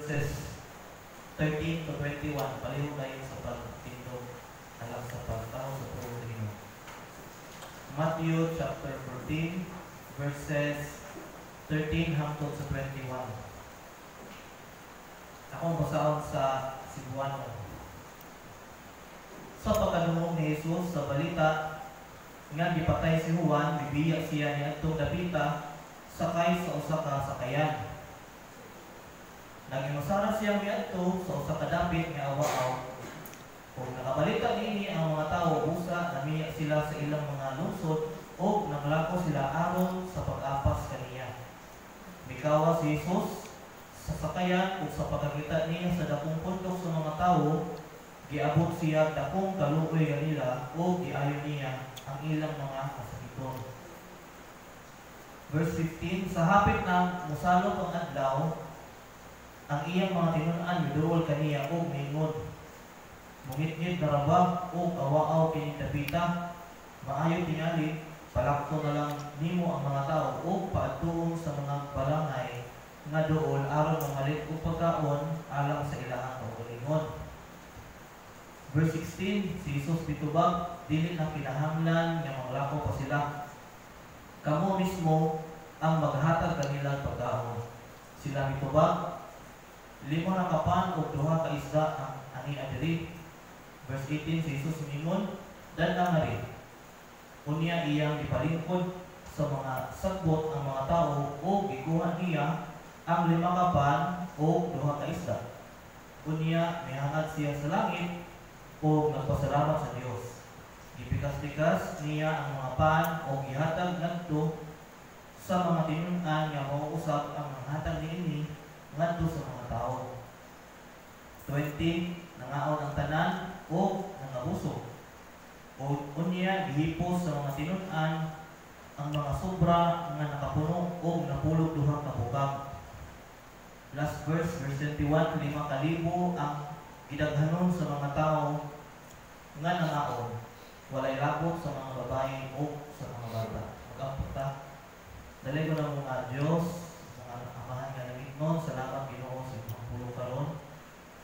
verses 13 to 21. Paliho kayo sa pagtindog alam sa pagtao sa tuwang Ginoo. Matthew chapter 14 verses 13 hangtod sa 21. Akong basaon sa Cebuano. Sa pagkadungog ni Jesus sa balita nga gipatay si Juan, bibiya siya ni adtong dapita sakay sa usa ka sakayan. Nagimasara siyang miadto sa usa ka dapit nga awaaw. Kung nakabalita niini ang mga tawo busa, namiya sila sa ilang mga lungsod o naglako sila aron sa pag-apas kaniya. Mikawa si Jesus sa sakayan ug sa pagkakita niya sa dakong pundok sa mga tawo, giabot siya dakong kaluoy kanila o giayon niya ang ilang mga kasakiton. Verse 15, sa hapit na musalot ang adlaw, ang iyang mga tinun-an midurol kaniya o mingon. Mungit-ngit na rabag o awaaw kini dapita, maayo tingali, palakto na lang nimo ang mga tao o paadtuong sa mga barangay nga dool aron mamalit og pagkaon alang sa ilahang kaugalingon. Verse 16, si Jesus bitubag, dili na kinahanglan nga manglako pa sila. Kamo mismo ang maghatag kanila pagkaon. Sila mitubag, 5 na kapan o 2 ka isda ang ani adiri. Verse 18, si Jesus mingon, danang rin. Unya iyang ipalingkod sa mga sagbot ang mga tao o gikuha niya ang 5 kapan o 2 ka isda. Unya mihangad siya sa langit o nagpasalamat sa Dios. Gipikas-pikas niya ang mga pan o gihatag ngadto sa mga tinun-an nga mauusap ang mga hatag niini ngadto sa mga tao. 20, nangaon ang tanan o nangabusog. O unya gihipos sa mga tinun-an ang mga sobra nga nakapuno o napulog 2 ka bukag. Last verse, verse 21, 5,000 ang gidaghanon sa mga tao nga nangaon, walay labot sa mga babae o sa mga bata. Mag-ampot ta. Dali ko ng mga Diyos, mga amahan nga nangitnon, salamat Ginoo sa imong pulo karon.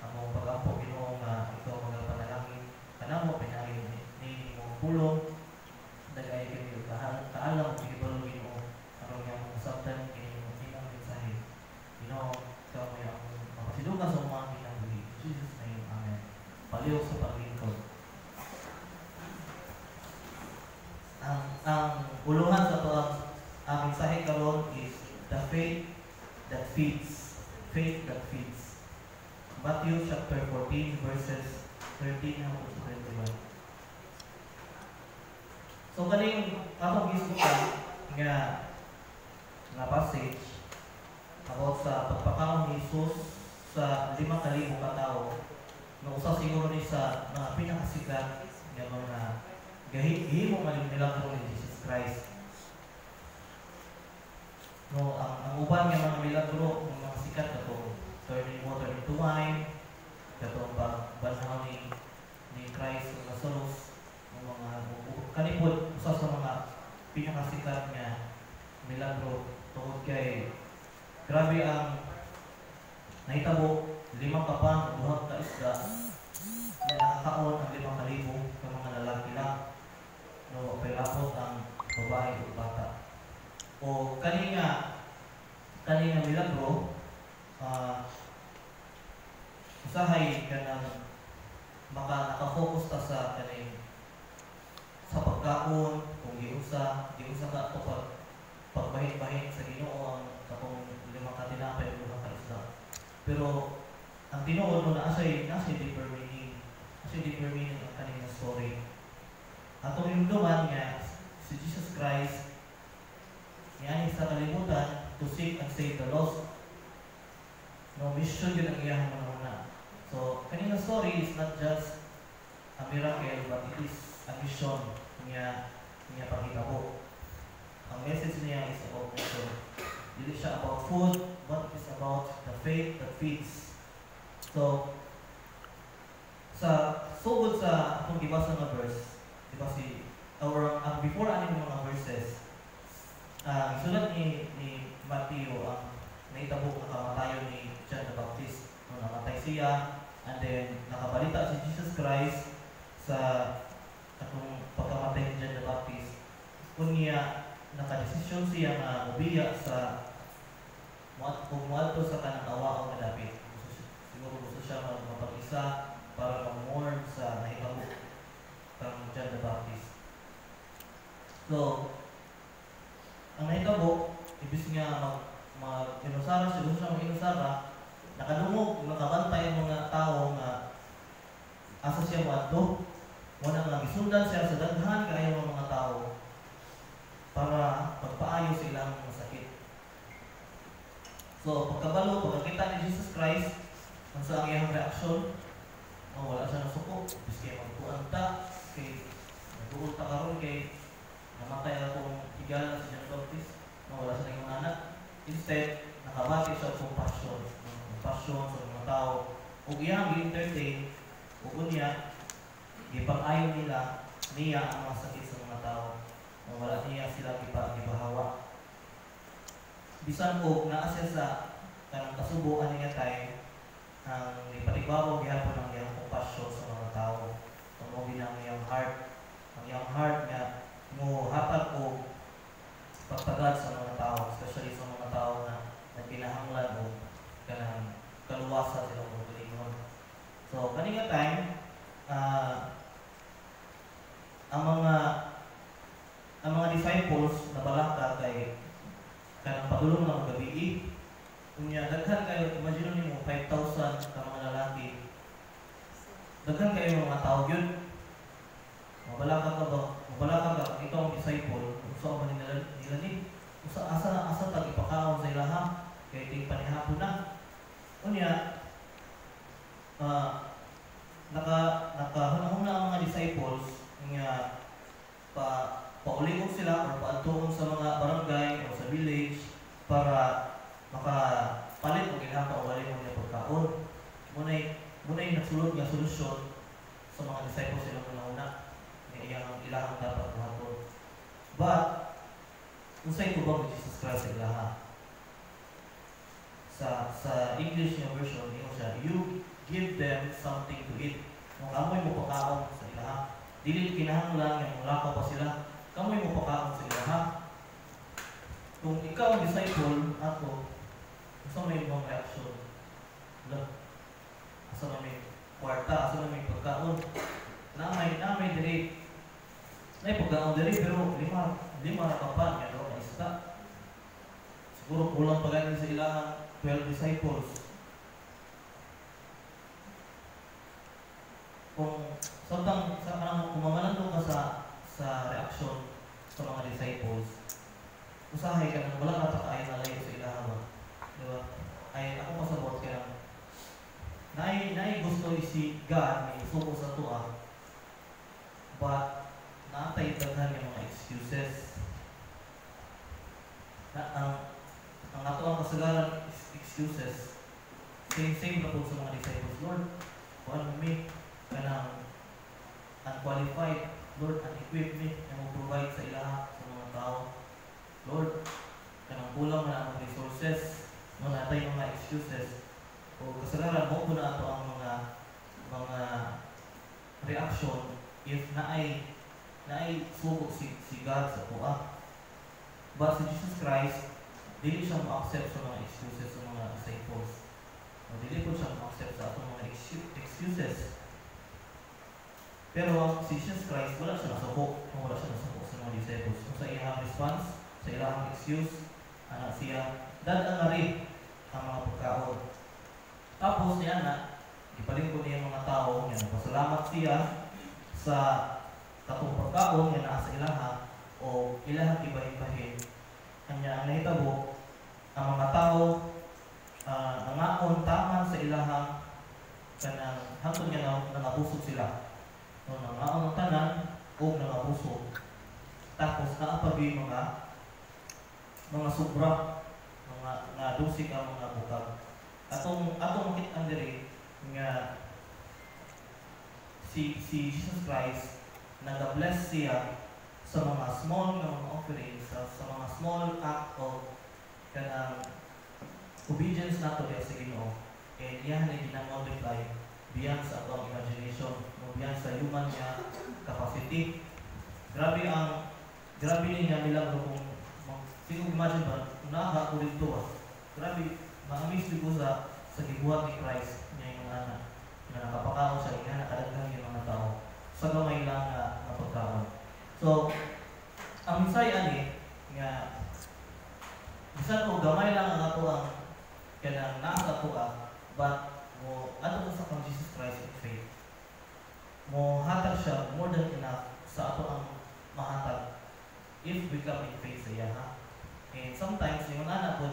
Ang pag-ampot Ginoo nga ikaw magapanalangin kanamo pinaagi ni imong pulo. Dagay kini kaalam gibalo Ginoo aron nga masabtan kini imong mensahe. Ginoo, ikaw may ang mapasilugan sa mga kinabuhi. In Jesus name, amen. Paliw sa paglingkod. Ang uluhan sa ito ang mensahe karon is the faith that feeds. Faith that feeds. Matthew chapter 14 verses 13 hanggang 21. So kaning akong gisukan nga passage about sa pagpakaon ni Jesus sa 5,000 ka tawo. Nga usa siguro ni sa mga pinakasikat nga mga gahimo nga milagro ni Jesus Christ. No, ang uban nga mga milagro ng mga sikat kato turning water into wine, kato pagbanhaw ni Christ ng Lazarus, ng mga kanipod usa sa mga pinakasikat nga milagro tungod kay grabe ang nahitabo 5 kapan o 2 ka isda na nakakaon ang 5,000 ka mga lalaki lang. No, pilapot ang babae o bata. O kanina milagro, usahay ka ng nakafocus ta sa kaning sa pagkaon, kung giusa ka o pagbahit-bahit sa Ginoo ang katong 5 ka tinapay o 2 ka isda. Pero ang tinuod mo na asay deeper meaning. Asay deeper meaning ang kanina story. Atong hinumduman nga si Jesus Christ niani sa kalibutan to seek and save the lost. No, mission yun ang iyang manuna. So, kanina story is not just a miracle, but it is a mission niya pagkitabo. Ang message niya is about mission. Dili siya about food, but it is about the faith that feeds. So, sa sugod sa atong gibasa nga verse, diba before aning mga verses, sulat ni Matthew ang naitabo na kamatayon ni John the Baptist. siya, and then nakabalita si Jesus Christ sa atong pagkamatay ni John the Baptist. Kunya nakadesisyon siya nga ubiya sa muadto sa kanang awa o kadapit. Siguro gusto siya magpag-isa para mag-mourn sa nahitabo kang John the Baptist. So, ang nahitabo, ibig nga mag-inusara siya, gusto siya mag-inusara, nakadungog, nakabantay ang mga tao nga asa siya muadto. Wala nga gisundan siya sa daghan kaayo ng mga tao para pagpaayo sa ilang mga sakit. So, pagkabalo, pagkakita ni Jesus Christ, ang sa iyang reaksyon, wala siya nasuko, bis kaya magbuan ta, kay nagbuon ta karon kay namatay akong higalan sa John Baptist, wala siya naging anak. Instead, nakabati siya sa compassion sa mga tao. Kung iyang gi-entertain, kung niya, ipang-ayon niya ang mga sakit sa mga tao. Wala niya sila gibahawa. Bisan ko, naa siya sa kanang kasubuan niya tayo, ang ipatibago gihapon ang iyang compassion sa mga tao. Tumugin ang iyang heart. Ang iyang heart niya, mo hatag ko pagtagad sa mga tao, especially sa mga tao na nagkinahanglan o kanang kaluwasan silang mga kalingon. So, kanina time, ang mga disciples na balaka kay kanang padulong ng gabi. Kunya daghan kayo, imagine niyo 5,000 ka mga lalaki. Daghan kayo mga tao yun. Mabalaka ka ba? Mabalaka ka ikaw ang disciple. Gusto ba nila ni? Asa tag ipakaon sa ilaha kay ting panihapon na. Kunya nakahunahuna ang mga disciples nga pauliog sila o paadtuon sa mga barangay o sa village para makapalit o ginhapa o galing mo niya pagkaon. Muna'y nagsulod nga solusyon sa mga disciples silang una-una na ilang dapat buhaton. But, unsay tubag ni Jesus Christ sa ilaha? Sa English nga version, you give them something to eat. Kung amoy mo pagkaon sa ilaha, dili kinahanglan yung lakaw pa sila, kamoy mo pagkaon sa ilaha. Kung ikaw ang disciple, ako, asa may ibang reaksyon? Asa may kwarta, asa may pagkaon? Namay diri. Nay pagkaon diri, pero lima na kapan, yan o, kaista. Siguro kulang pa ganyan sa ilang 12 disciples. Kung kumamanando ka sa reaksyon sa mga disciples, usahay ka nang wala ka takaayon na layo sa ilaha ba? Diba? Ay, ako pasabot ka lang. Naay gusto si God may isuko sa tuwa, but naantay daghan yung mga excuses. Ang ato ang kasagaran excuses. Same na po sa mga disciples. Lord, kuhaan me kanang unqualified. Lord, unequipped me na mag-provide sa ilaha sa mga tao. Lord, kanang kulang na ang resources. Natay mga excuses. O kasagaran mo po na ito ang mga reaction if naay suko si God sa tuwa. But si Jesus Christ, dili siya ma-accept sa mga excuses sa mga disciples. O dili po siya ma-accept sa atong mga excuses. Pero si Jesus Christ, wala siya nasuko sa mga disciples. Kung sa iyang response, sa iyang excuse, siya, dadang rin ang mga pagkaon. Tapos niya ipalingkod niya mga tao, pasalamat siya sa katong pagkaon nga naa sa ilaha o ilaha ibahin-bahin. Kanya ang nahitabo, ang mga tao nangakon taman sa ilaha kanang hangtod nga nangabusog sila. No, nangaon ang tanan o nangabusog. Tapos naapagi mga sobra, mga dusik ang mga bukag. Atong makit-an diri nga si Jesus Christ nag-bless siya sa mga small nga mga offerings, sa mga small act of kanang obedience nato diya sa Ginoo. and iyan ay ginamultiply beyond sa atong imagination, no, beyond sa human niya capacity. Grabe niya nila kung siguro imagine ba, unaha ko dito grabe, ma-amaze ko sa gibuhat ni Christ niya yung anak na nakapakaon sa ina, nakadagdag yung mga tao sa gamay lang na pagkaon. So, ang misaya ni nga bisan ko gamay lang ang ato ang kanang nasa ato but mo ato sa kang Jesus Christ in faith. Mo hatag siya more than enough sa ato ang mahatag if we come in faith sa iya ha. And sometimes yung anak po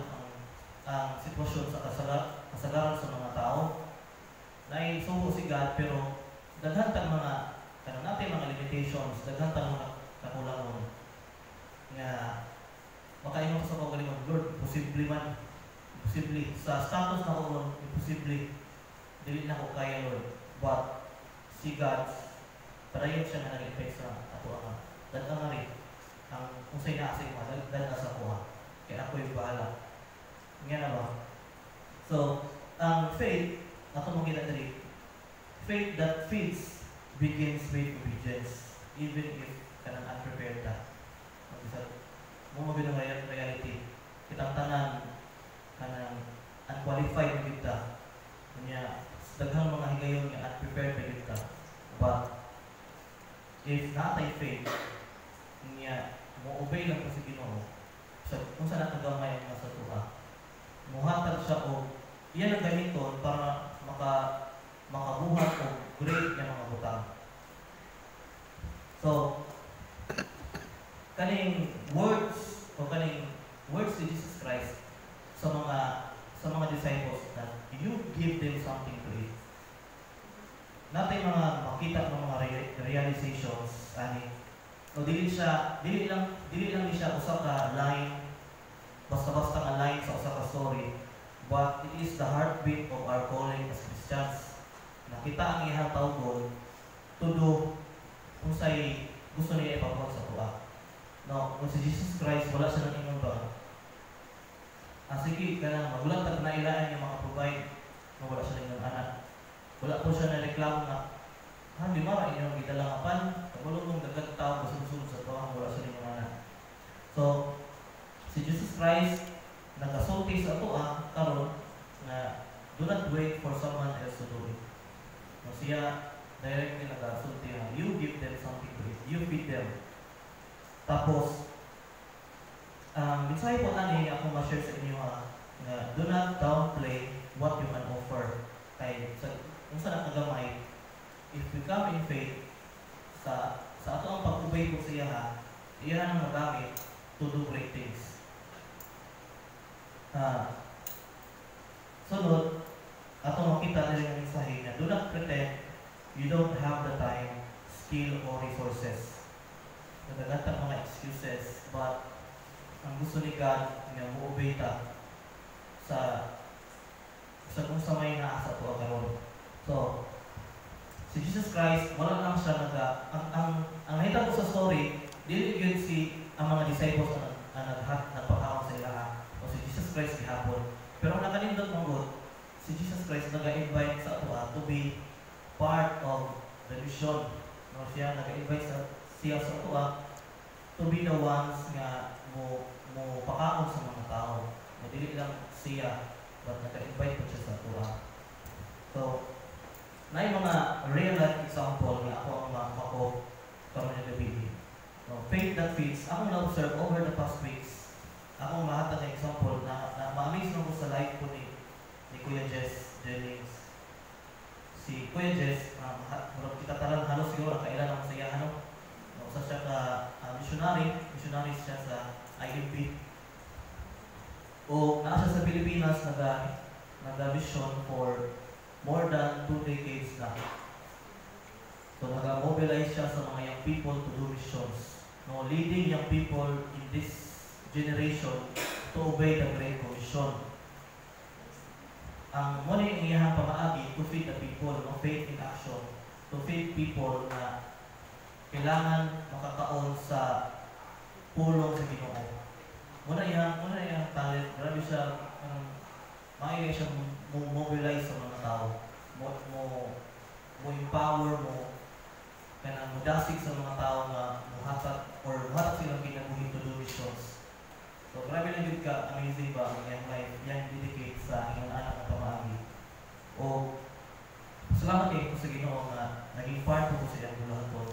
ang sitwasyon sa kasagaran sa mga tao na suko si God pero daghan tang mga kanang natin mga limitations, daghan tang mga kakulangon nga makaingon sa kaugalingon, Lord, posible sa status na ko imposible dili na ko kaya, Lord, but si God padayon siya na nag-effect sa ato ang daghan nga rin ang kung sa'y naasa yung daghan sa kuha kaya ako yung bahala nga na ba? So, ang faith ato mong kita diri, faith that fits begins with obedience even if kanang unprepared ka. Mo mabili ng reality. Kitang tanan kanang unqualified kita. Kanya daghang mga higayon nga unprepared pa kita. But if natay faith, niya mo obey lang sa Ginoo. So kung saan natagamay ang nasa tuwa, muhatag siya o iyan ang gamiton para makabuhat o great nga mga butang. So kaning words ni Jesus Christ sa mga disciples na you give them something to eat. Natay mga makita ng mga realizations ani. So dili lang ni siya usa ka line basta nga line sa usa ka story, but it is the heartbeat of our calling as Christians. Nakita ang iyang tawgon to do kung sa'y gusto niya ipabuhat sa tuwa. No, kung si Jesus Christ, wala siya ng inyong ba? Sige, magulang tag nailaan yung mga provide na wala siya ng inyong anak. Wala po siya na reklamo na, di mara inyong italangapan, kabulong mong dagat tao, masunod sa tuwa, wala siya ng inyong anak. So, si Jesus Christ, nagasulti sa tuwa, karon na do not wait for someone else to do it. No, siya, directly nagasulti na, you give them something to eat, you feed them. Tapos, mensahe po ani ako ma-share sa inyo na do not downplay what you can offer. Kay kung saan nakagamay, if we come in faith, sa ato ang pag-ubay ko sa iya ang magamit to do great things. Sunod, ato makita nila yung mensahe na do not pretend you don't have the time, skill, or resources. Nagagata mga excuses, but ang gusto ni God nga mo-obey ta sa kung sa may naasa to karon. So, si Jesus Christ, wala lang siya ang nakita ko sa story, dili yun ang mga disciples na nagpakaon sa ilaha o si Jesus Christ gihapon. Pero ang nakalindot mong God, si Jesus Christ nag-invite sa ato to be part of the mission. No, siya nag-invite siya sa ato to be the ones nga mo pakaon sa mga tao. Dili lang siya, but nag-invite po siya sa ato. So, na yung mga real life example nga ako ang mako karon nga gabi. No, faith that fits. Ako na-observe over the past weeks. Ako mahatag na example na ma-amaze ko sa life po ni Kuya Jess Jennings. Si Kuya Jess, kita talang halos siguro kailan ang saya usa siya ka missionary siya sa IMP. O naa siya sa Pilipinas naga-mission for more than 2 decades na. So naga-mobilize siya sa mga young people to do missions. No, leading young people in this generation to obey the Great Commission. Ang muna yung iyahang pamaagi to feed the people, no, faith in action, to feed people na kailangan makakaon sa pulong sa Ginoo. Muna iyang talent, grabe siya, maayos siya mo mobilize sa mga tao, mo empower mo, kanang mudasig sa mga tao nga muhatag silang kinabuhi to do missions. So grabe lang yun ka, amazing ba ang iyang life, yang dedicate sa iyong anak na pamagi. O salamat kayo sa Ginoo nga naging part ko sa iyang bulahaton.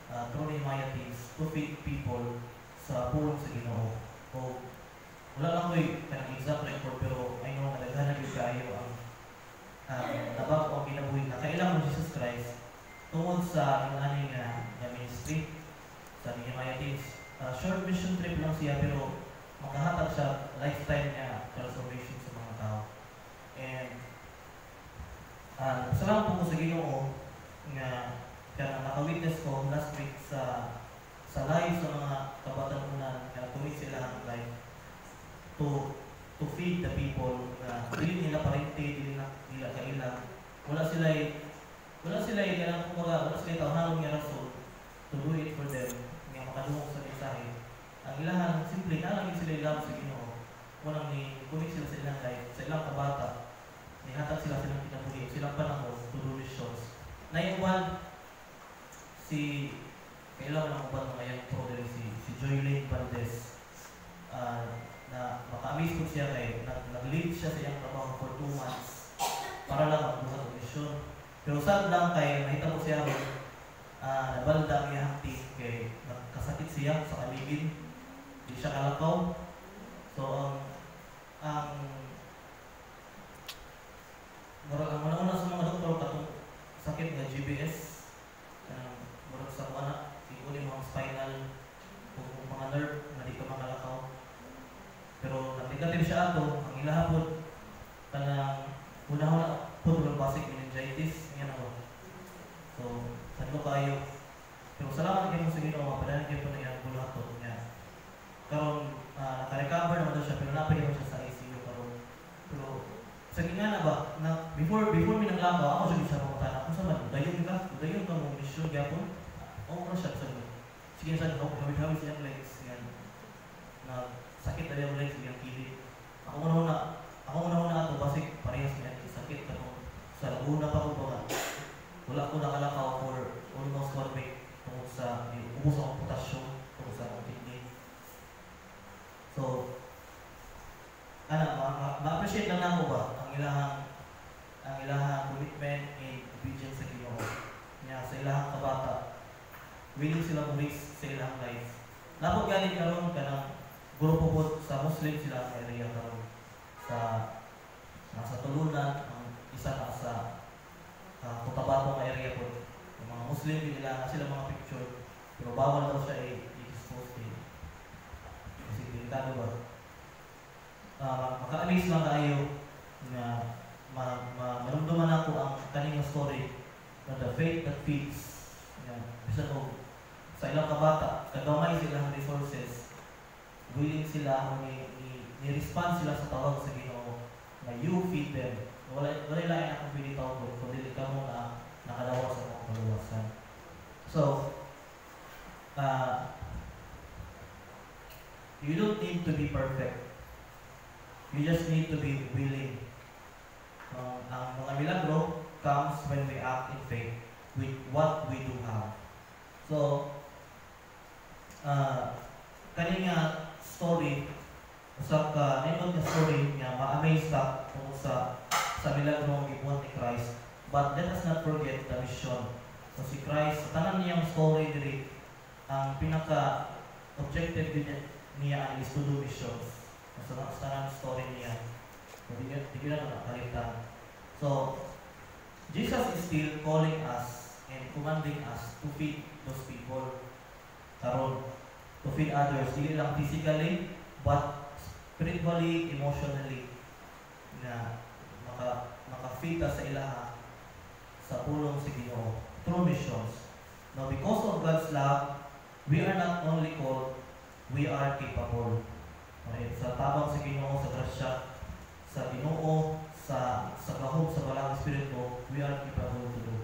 Through Nehemiah things to feed people sa pulong sa Ginoo. O wala lang ko'y kanang exact record pero I know nga naghanap yung kayo ang nabago ang kinabuhi na kailangan mo Jesus Christ tungod sa yung aning ministry sa Nehemiah things. Short mission trip lang siya pero makahatag sa lifetime niya transformation sa mga tao. And salamat po ko sa Ginoo nga kaya nakawitness ko last week sa live sa mga kabatanunan na commit sila ang life to feed the people na dili nila parente, dili nila kailang wala sila ilang kumbaga wala sila tawhanong nga rason to do it for them nga makadungog sa mensahe. Ang ilang simple na lang sila ilab sa Ginoo. Munang ni commit sila sa ilang life, sa ilang kabata, nihatag sila silang kinabuhi, silang panahon to do missions. Naiuban si kailangan ng uban ngayon po si Joylene Valdez na maka-amaze ko siya kay nag-lead siya sa iyang trabaho for 2 months para lang magbuhat ng mission. Pero sad lang kay nakita ko siya nabalda ang iyang team kay nagkasakit siya sa kaligid, di siya kalakaw. So ang una sa mga doktor katong sakit nga GBS, murag sa mga ikunin mga spinal o mga nerve na di ka makalakaw. Pero negative siya ato, ang ilahapon kanang una-una po basic meningitis, yan ako. So, sadlo kayo. Pero salamat kayo sa Ginoo, mapadalan kayo po na yung bulahaton niya. Karon naka-recover naman daw siya, pero napay naman siya sa ICU karon. Pero sa gingana ba, before mi naglakaw, ako siya mga tanak, kung saan ba, dayon ka mong mission gyapon. Oo siya sa sige sa hawid-hawid siyang legs yan. Na sakit na yung legs yung kilid. Ako una ato basic parehas niya sakit ako. Sa Laguna pa ko ba. Wala ko nakalakaw for almost 1 week tungkol sa ubos akong potassium tungkol sa akong kidney. So ma-appreciate lang ako ba ang ilahang commitment and obedience sa Ginoo. Niya sa ilahang kabata. Willing sila mag-risk sa ilang life. Napag galing karon ka ng grupo po sa Muslim sila sa area karon sa tulunan, ang isa na sa Cotabato na area po. Yung mga Muslim, nila sila mga picture, pero bawal daw siya i-expose din. Kasi delikado ba? Maka-amaze lang tayo na marumduman ako ang kaning story na the faith that feeds. Bisa ko sa ilang kabata, kagamay silang resources, willing sila ni-respond sila sa tawag sa Ginoo na you feed them. Wala lang akong pinitaw ko, kundi ka mo na nakadawa sa mga kaluwasan. So, you don't need to be perfect. You just need to be willing. Ang mga milagro comes when we act in faith with what we do have. So, kanina story, usap ka, nindot na story nga ma-amaze ka kung sa milagro ang gibuhat ni Christ. But let us not forget the mission. So si Christ, sa tanan niyang story diri, ang pinaka-objective niya is to do missions. Sa tanan story niya, hindi na nakalimutan. So, Jesus is still calling us and commanding us to feed those people. Karon, to feed others, hindi lang physically, but spiritually, emotionally, na maka-feed sa ilaha sa pulong sa Ginoo through missions. Now, because of God's love, we are not only called, we are capable. Okay? Sa tabang sa Ginoo, sa grasya, sa Ginoo, sa kahog, sa balang Espiritu, we are capable to do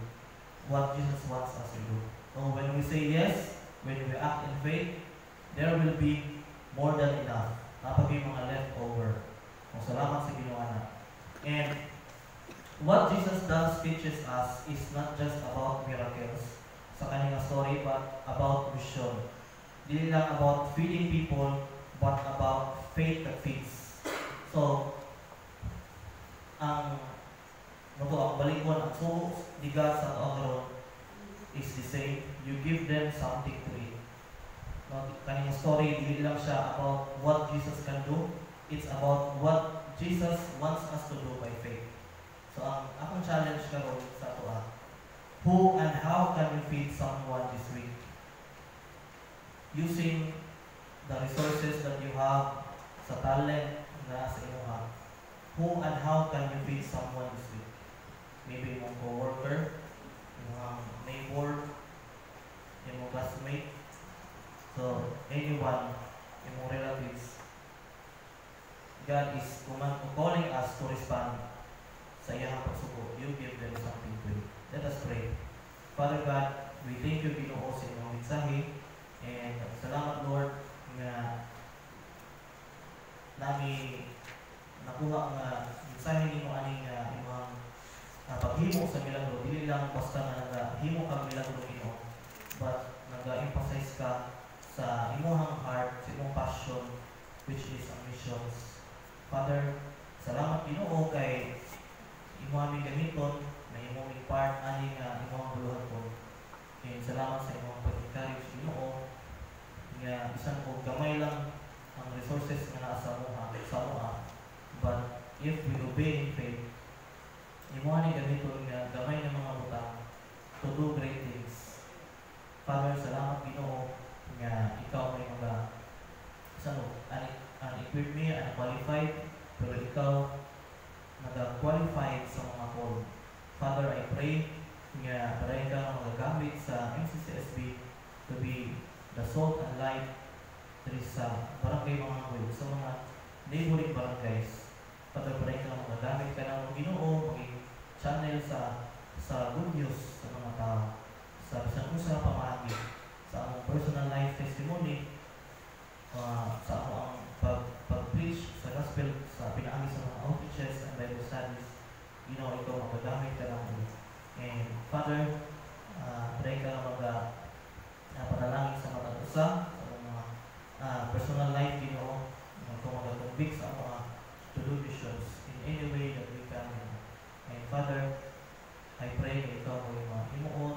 what Jesus wants us to do. So when we say yes, when we act in faith, there will be more than enough. Napag yung mga leftover. Kung salamat sa Ginoo na. And What Jesus does teaches us is not just about miracles sa kanyang story, but about mission. Dili lang about feeding people, but about faith that feeds. So, ang ang balikon, ang sugo, diga sa karon is the same. You give them something to eat. No, kanyang story, dili lang siya about what Jesus can do. It's about what Jesus wants us to do by faith. So, ang akong challenge karon sa ito who and how can you feed someone this week? Using the resources that you have sa talent na sa inyong who and how can you feed someone this week? Maybe yung co-worker, yung neighbor, yung classmate, so anyone, yung relatives. God is calling us to respond sa iyang pagsuko. You give them something to eat. Let us pray. Father God, we thank you, Ginoo, sa inyong mensahe, and salamat, Lord, nga nami nakuha ang mensahe ninyo aning imong paghimo sa milagro. Dili lang basta nga naghimo ka milagro Ginoo, but nag-emphasize ka sa imong heart, sa imong passion, which is ang missions. Father, salamat Ginoo kay imo aming gamiton na imong part aning imong buluhaton. And salamat sa imong pag-encourage Ginoo nga bisan ko gamay lang ang resources nga naa sa moha, but if we obey in faith, imo ani gamiton nga gamay nga mga butang to do great things. Father, salamat Ginoo nga ikaw may mga unequipped me, unqualified, pero ikaw nag-qualified sa mga call. Father, I pray nga pareha ka magagamit sa MCCSB to be the salt and light diri sa barangay mga Manguil, sa mga neighboring barangays. Father, pareha ka magagamit ka ng Ginoo, maging channel sa good news sa mga tao, sa bisan kung sa pamahagi, sa among personal life testimony, sa among pag-preach sa gospel, sa pinaagi sa mga outreaches and Bible studies. Ikaw magagamit ka lang. And Father, pray ka na panalangin sa mga usa, sa mga personal life, Ginoo, ikaw mag-convict sa mga to do missions in any way that we can. And Father, I pray na ikaw mo yung mga himuon,